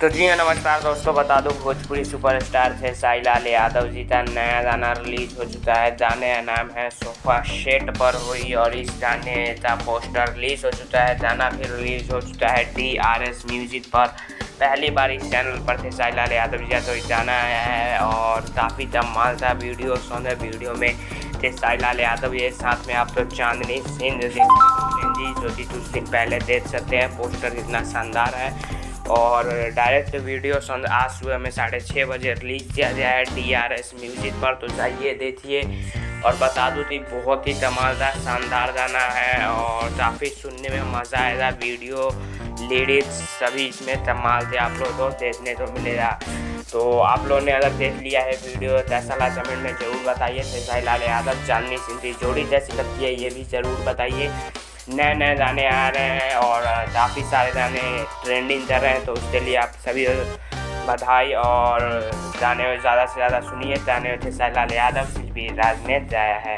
तो जी हाँ, नमस्कार दोस्तों। बता दूं, भोजपुरी सुपरस्टार थे साई लाल यादव जी का नया गाना रिलीज हो चुका है। गाने का नाम है सोफा सेट पर हुई, और इस गाने का पोस्टर रिलीज हो चुका है। गाना भी रिलीज हो चुका है DRS म्यूजिक पर। पहली बार इस चैनल पर थे साई लाल यादव जी का, तो इस गाना आया है और काफ़ी धमाल था। वीडियो सॉन्ग है, वीडियो में थे साई लाल यादव ये, साथ में आप तो चांदनी सिंह जी जो कि कुछ दिन पहले देख सकते हैं। पोस्टर इतना शानदार है और डायरेक्ट वीडियो सॉन्ग आज सुबह में 6:30 बजे रिलीज किया गया है DRS म्यूजिक पर। तो जाइए देखिए। और बता दूँ कि बहुत ही कमालदार शानदार गाना है और काफ़ी सुनने में मज़ा आएगा। वीडियो लिरिक्स सभी इसमें कमाल से आप लोगों को देखने को मिलेगा। तो आप लोगों ने अगर देख लिया है वीडियो, कैसा लगा कमेंट में ज़रूर बताइए। साई लाल यादव चांदनी सिंह की जोड़ी कैसी लगती है ये भी ज़रूर बताइए। नए नए गाने आ रहे हैं और काफ़ी सारे गाने ट्रेंडिंग कर रहे हैं, तो उसके लिए आप सभी बधाई। और गाने ज़्यादा से ज़्यादा सुनिए। गाने थे साई लाल यादव, शिल्पी राज ने गाया है।